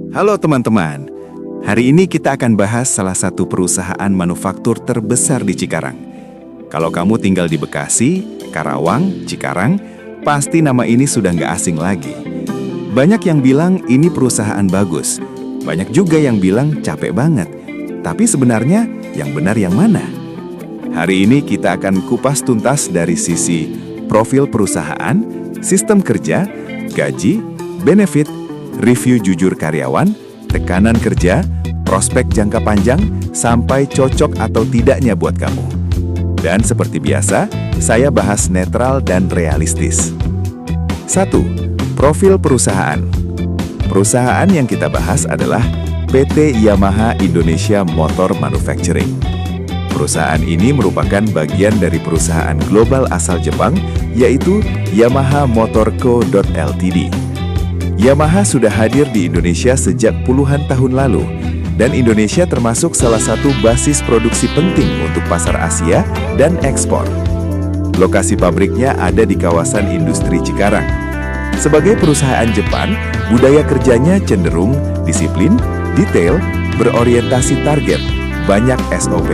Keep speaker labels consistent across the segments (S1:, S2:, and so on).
S1: Halo teman-teman, hari ini kita akan bahas salah satu perusahaan manufaktur terbesar di Cikarang. Kalau kamu tinggal di Bekasi, Karawang, Cikarang, pasti nama ini sudah nggak asing lagi. Banyak yang bilang ini perusahaan bagus, banyak juga yang bilang capek banget. Tapi sebenarnya yang benar yang mana? Hari ini kita akan kupas tuntas dari sisi profil perusahaan, sistem kerja, gaji, benefit, review jujur karyawan, tekanan kerja, prospek jangka panjang, sampai cocok atau tidaknya buat kamu. Dan seperti biasa, saya bahas netral dan realistis. 1. Profil perusahaan. Perusahaan yang kita bahas adalah PT Yamaha Indonesia Motor Manufacturing. Perusahaan ini merupakan bagian dari perusahaan global asal Jepang, yaitu Yamaha Motor Co. Ltd. Yamaha sudah hadir di Indonesia sejak puluhan tahun lalu, dan Indonesia termasuk salah satu basis produksi penting untuk pasar Asia dan ekspor. Lokasi pabriknya ada di kawasan industri Cikarang. Sebagai perusahaan Jepang, budaya kerjanya cenderung disiplin, detail, berorientasi target, banyak SOP.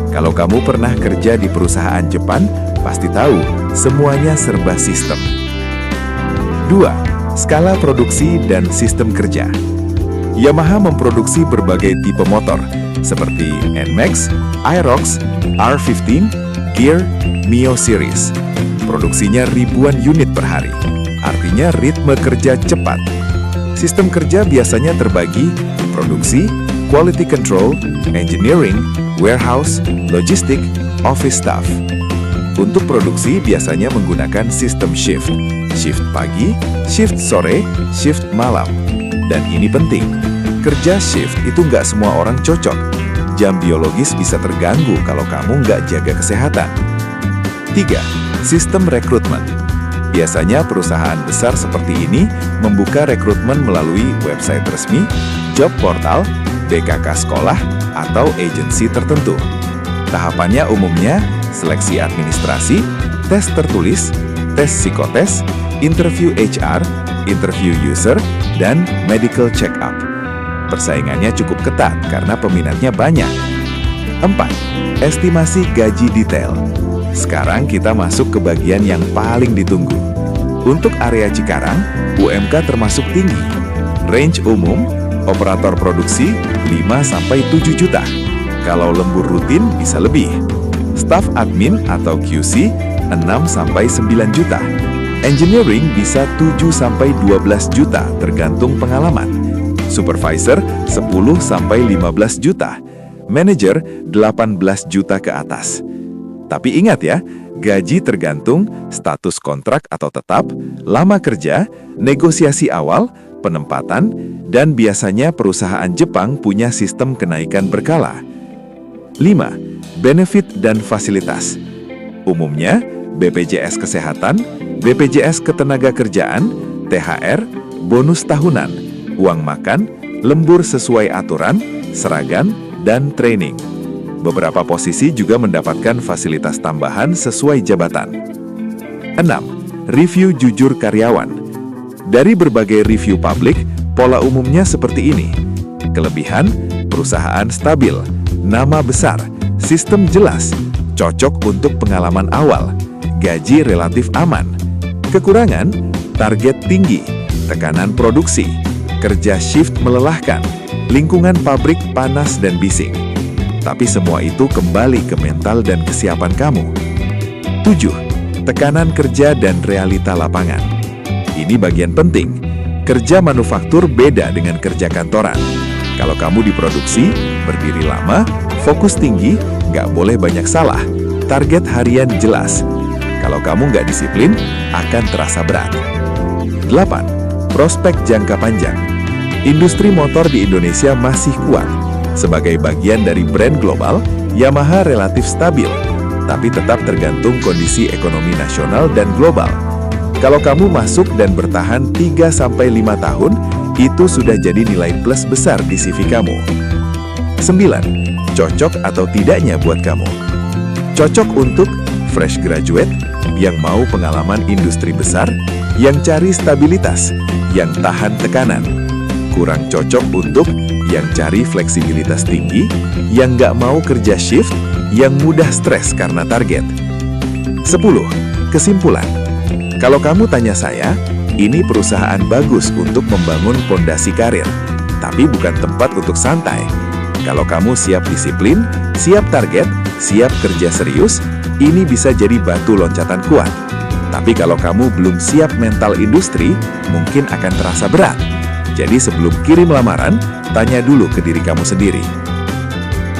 S1: Kalau kamu pernah kerja di perusahaan Jepang, pasti tahu semuanya serba sistem. 2. Skala produksi dan sistem kerja. Yamaha memproduksi berbagai tipe motor, seperti NMAX, Aerox, R15, Gear, Mio Series. Produksinya ribuan unit per hari, artinya ritme kerja cepat. Sistem kerja biasanya terbagi produksi, quality control, engineering, warehouse, logistik, office staff. Untuk produksi biasanya menggunakan sistem shift pagi, shift sore, shift malam. Dan ini penting, kerja shift itu nggak semua orang cocok. Jam biologis bisa terganggu kalau kamu nggak jaga kesehatan. 3. Sistem rekrutmen. Biasanya perusahaan besar seperti ini membuka rekrutmen melalui website resmi, job portal, BKK sekolah, atau agensi tertentu. Tahapannya umumnya seleksi administrasi, tes tertulis, tes psikotes, interview HR, interview user, dan medical check-up. Persaingannya cukup ketat karena peminatnya banyak. 4. Estimasi gaji detail. Sekarang kita masuk ke bagian yang paling ditunggu. Untuk area Cikarang, UMK termasuk tinggi. Range umum, operator produksi 5-7 juta. Kalau lembur rutin bisa lebih. Staf admin atau QC 6-9 juta. Engineering bisa 7-12 juta tergantung pengalaman. Supervisor 10-15 juta. Manager 18 juta ke atas. Tapi ingat ya, gaji tergantung status kontrak atau tetap, lama kerja, negosiasi awal, penempatan, dan biasanya perusahaan Jepang punya sistem kenaikan berkala. 5. Benefit dan fasilitas. Umumnya, BPJS Kesehatan, BPJS Ketenagakerjaan, THR, bonus tahunan, uang makan, lembur sesuai aturan, seragam, dan training. Beberapa posisi juga mendapatkan fasilitas tambahan sesuai jabatan. 6. Review jujur karyawan. Dari berbagai review publik, pola umumnya seperti ini. Kelebihan, perusahaan stabil, nama besar, sistem jelas, cocok untuk pengalaman awal, gaji relatif aman. Kekurangan, target tinggi, tekanan produksi, kerja shift melelahkan, lingkungan pabrik panas dan bising. Tapi semua itu kembali ke mental dan kesiapan kamu. 7. Tekanan kerja dan realita lapangan. Ini bagian penting. Kerja manufaktur beda dengan kerja kantoran. Kalau kamu diproduksi, berdiri lama, fokus tinggi, nggak boleh banyak salah. Target harian jelas. Kalau kamu nggak disiplin, akan terasa berat. 8. Prospek jangka panjang. Industri motor di Indonesia masih kuat. Sebagai bagian dari brand global, Yamaha relatif stabil, tapi tetap tergantung kondisi ekonomi nasional dan global. Kalau kamu masuk dan bertahan 3-5 tahun, itu sudah jadi nilai plus besar di CV kamu. 9. Cocok atau tidaknya buat kamu. Cocok untuk fresh graduate, yang mau pengalaman industri besar, yang cari stabilitas, yang tahan tekanan. kurang cocok untuk yang cari fleksibilitas tinggi, yang nggak mau kerja shift, yang mudah stres karena target. 10. Kesimpulan. Kalau kamu tanya saya, ini perusahaan bagus untuk membangun fondasi karir, tapi bukan tempat untuk santai. Kalau kamu siap disiplin, siap target, siap kerja serius, ini bisa jadi batu loncatan kuat. Tapi kalau kamu belum siap mental industri, mungkin akan terasa berat. Jadi sebelum kirim lamaran, tanya dulu ke diri kamu sendiri.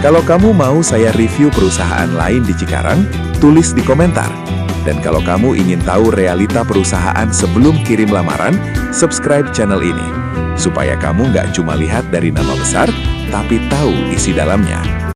S1: Kalau kamu mau saya review perusahaan lain di Cikarang, tulis di komentar. Dan kalau kamu ingin tahu realita perusahaan sebelum kirim lamaran, subscribe channel ini. Supaya kamu nggak cuma lihat dari nama besar, tapi tahu isi dalamnya.